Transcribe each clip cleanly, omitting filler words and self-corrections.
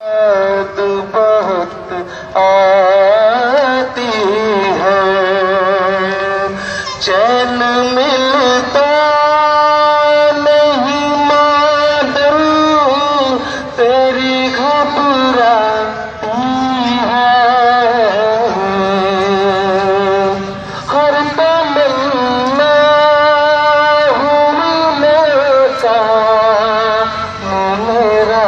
याद बहुत आती है, चैन मिलता नहीं मादम तेरी घबराती है, हर तमन्ना मिलने का मेरा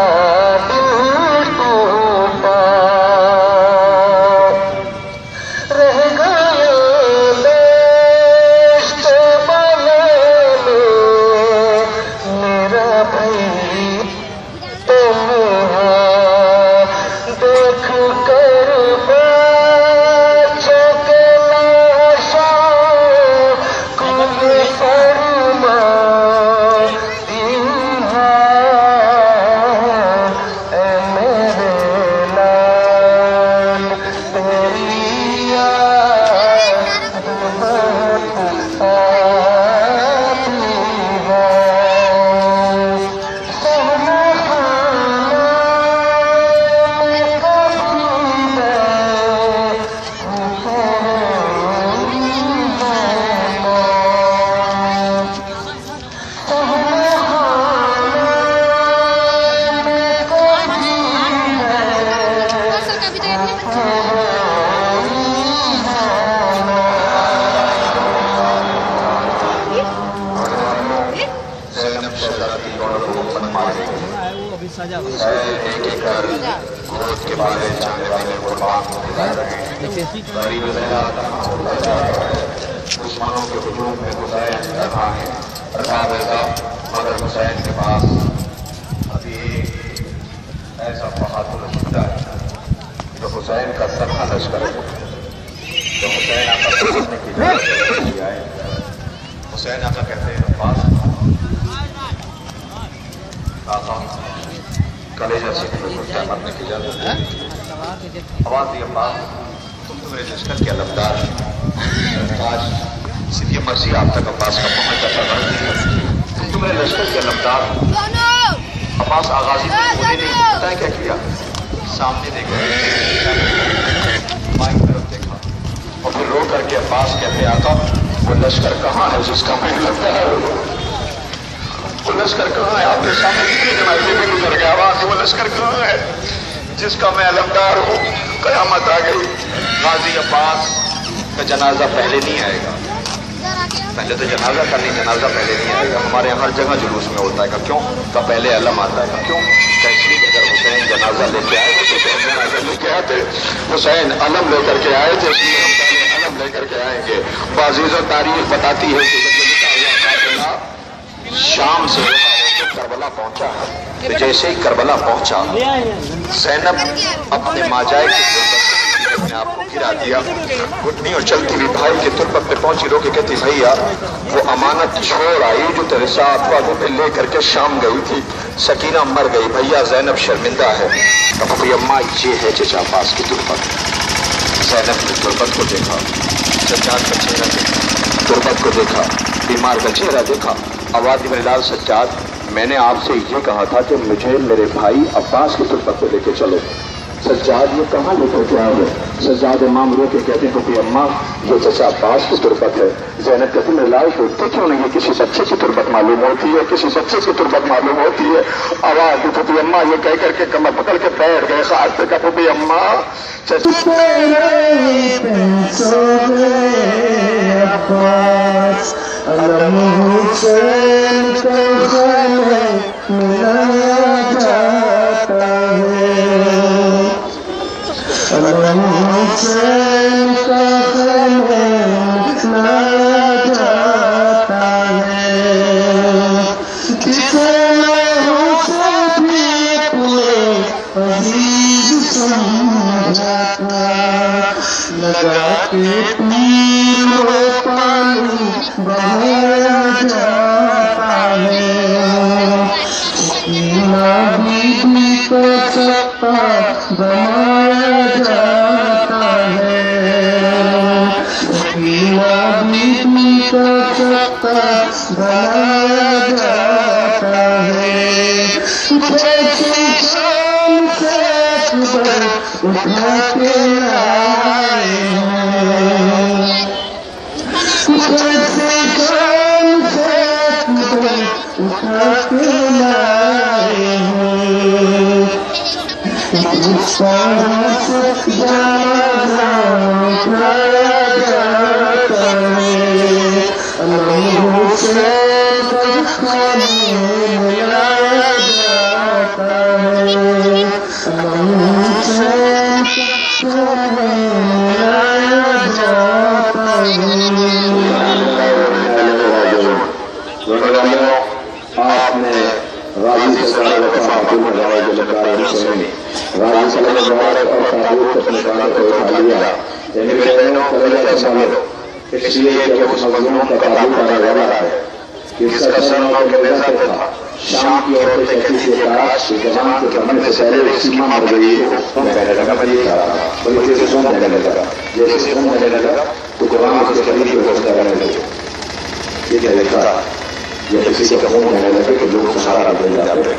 के बारे जाने वाले कुर्बान दुश्मनों के हुजूम में हुसैन रहा है, मगर हुसैन के पास अभी एक ऐसा बहादुर मुद्दा है जो हुसैन का तनहा लश्कर है, जो हुसैन आका करने की जरूरत है। हुसैन आका कहते हैं अब्बास कलेजा से मरने की इजाजत है। आवाज दी अब्बास तुम तो मेरे लश्कर के अलमदार हैं, आज सिर्फ ये मर्जी आप तक अब्बास का पहुंच जाता है, तुम तो मेरे लश्कर के अलमदार हो। अब्बास आगाजी ने पता है क्या किया, सामने देखा, माई की तरफ देखा और फिर रो करके अब्बास कहते आका वो लश्कर कहाँ है जिसका मैं अलमदार हूँ, वो लश्कर कहाँ है, आपके सामने कितने जनाजे में गुजर गया, आवाज वो लश्कर कहाँ है जिसका मैं अलमदार हूँ। कयामत आ गई, गाजी अब्बास का जनाजा पहले नहीं आएगा, पहले तो जनाजा का नहीं, जनाजा पहले नहीं आएगा। हमारे यहाँ हर जगह जुलूस में होता है, क्यों का पहले अलम आता है, क्यों कैसे अगर हुसैन जनाजा लेके आए तो जनाजा लेके आते, हुसैन अलम लेकर के आए थे, इसलिए हम पहले अलम लेकर के आएंगे। बाज़ीज़ तारीख बताती है कि शाम से करबला पहुंचा है, तो जैसे ही करबला पहुंचा ज़ैनब अपने माजाए के अपने आप को गिरा दिया, घुटनी और चलती हुई भाई के तुरबत पे पहुंची, रो के कहती भैया वो अमानत छोड़ आई जो तेरे साथ वादों पे ले करके शाम गई थी, सकीना मर गई, भैया ज़ैनब शर्मिंदा है। अब अम्मा ये है चचा अब्बास की तुरबत। ज़ैनब ने तुरबत को देखा, सज्जाद का चेहरा देखा, तुरबत को देखा, बीमार का चेहरा देखा। आवाज़ मेरे लाल सज्जाद मैंने आपसे ये कहा था कि मुझे मेरे भाई अब्बास की तुरबत पे लेके चलो। सज्जाद ये कहाँ लेकर के आओगे? सज्जाद इमाम रो के कहते हैं कि अम्मा ये चचा अब्बास की तुरबत है। ज़ैनब कहती मेरे लाल देखते क्यों नहीं है, किसी बच्चे की तुरबत मालूम होती है, किसी बच्चे की तुरबत मालूम होती है। आवाज़ उठती अम्मा ये कह करके कमर पकड़ के बैठ गए, खास पे कहती अम्मा लगा के पीरो पानी बहाया जाता है, बीबी को चप्पा बनाया जाता है, बीबी को चप्पा बनाया जाता है, जैसे शाम से اکبر اٹھا کے لائے ہیں کیسے شان سے اکبر اٹھا کے لائے ہیں سانس جانا اٹھایا جاتا ہے امام حسین کا خانے ملایا جاتا ہے امام حسین کا خانے ملایا جاتا ہے آپ نے غازی سرکار وفا حکوم رائے جلکار حسینی غازی صلی اللہ علیہ وسلم اور تابوت اپنے کانوں کو اٹھا لیا یعنی بہنوں کلیجہ سمجھو اس لیے کہ اس مظلوم کا تابوت آنے والا ہے اس کا سر نو کے نیزہ پہ تھا شام کی عورتیں کہتی تھی کاش کہ جوان کے مرنے سے پہلے اس کی ماں مر گئی تو کہنے لگا میں یہ کہا تھا بلکہ اسے سون دینے لگا جیسے سون دینے لگا تو جوان اس کے قریب پہنچتا رہنے لگے یہ کہہ دیتا یا کسی کا خون ہونے لگے کہ لوگ سہارا دے جاتے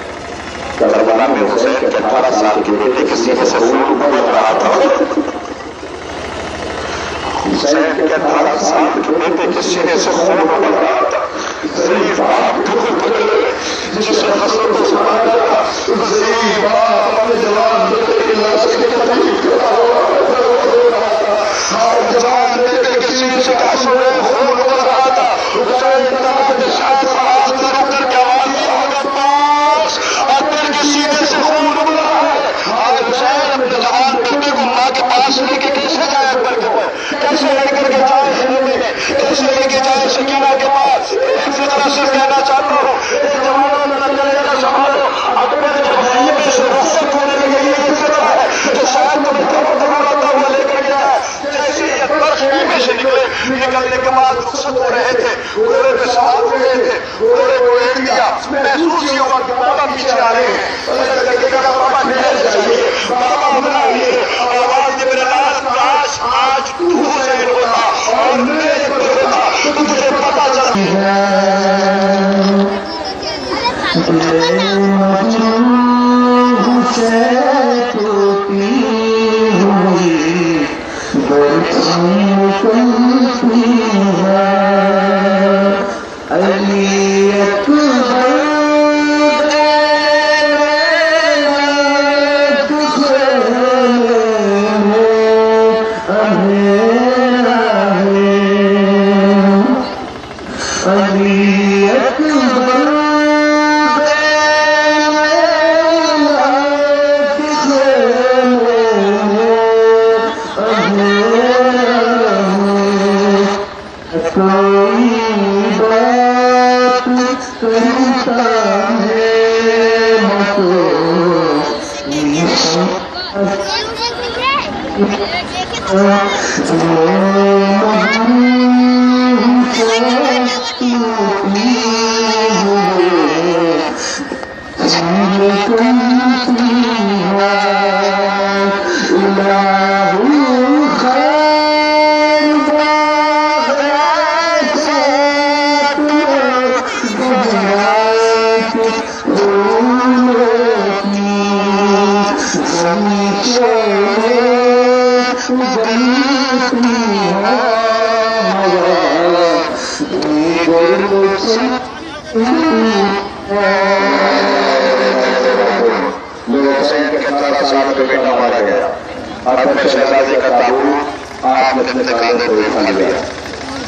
کربلا میں حسین کے 18 سال کے بیٹے کسی کے خون بڑھ رہا تھا حسین کے 18 سال کے بیٹے کسی نے سے خون بڑھ رہا تھا ضعیف باپ دکھ بدلے جسے حسن کو سمایا ضعیف باپ اپنے جوان بیٹے کی لاش کے قریب کھڑا رہا تھا ہر جوان بیٹے کسی سے کاشو میں خون بڑھ رہا تھا حسین کے نام نشان آواز میں رک کر کے آواز دیا ہوگا پاس اندر کے سینے سے خون ڈول رہا ہے آج حسین اپنے جوان بیٹے کو ماں کے پاس لے کے کیسے جائے اکبر کے پاس کیسے لے کر کے جائے خیمے میں کیسے لے کے جائے سکینہ کے پاس ایک فطرہ سے کہنا چاہتا ہوں اے جوانوں میں نکلے کا سنبھالو اکبر جب خیمے سے رخصت ہونے لگے یہ ایک فطرہ ہے جو شاید تمہیں دھماتا ہوا لے کر گیا ہے جیسے ہی اکبر خیمے سے نکلنے کے بعد رخصت ہو رہے تھے گھوڑے پہ سوار ہو گئے تھے گھوڑے کو ایک دیا محسوس یہ ہوا کہ بابا پیچھے آ رہے ہیں بابا ٹھہر جائیے بابا بنائیے آواز دے میرے ناز کاش آج تو حسین ہوتا اور میں اکبر ہوتا تو تجھے پتا چلا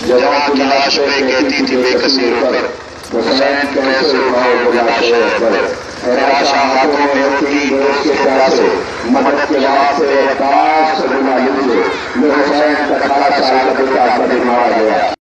جوان کی لاش پہ کہتی تھی بے کسی رو کر حسین کیسے اٹھاؤ وہ لاش اکبر راشا ہاتھوں میں ہوتی دوست کے پیاسے مدد کے واسطے کاش بنا لجے میں حسین کا 18 سال بیٹا اپنے مارا گیا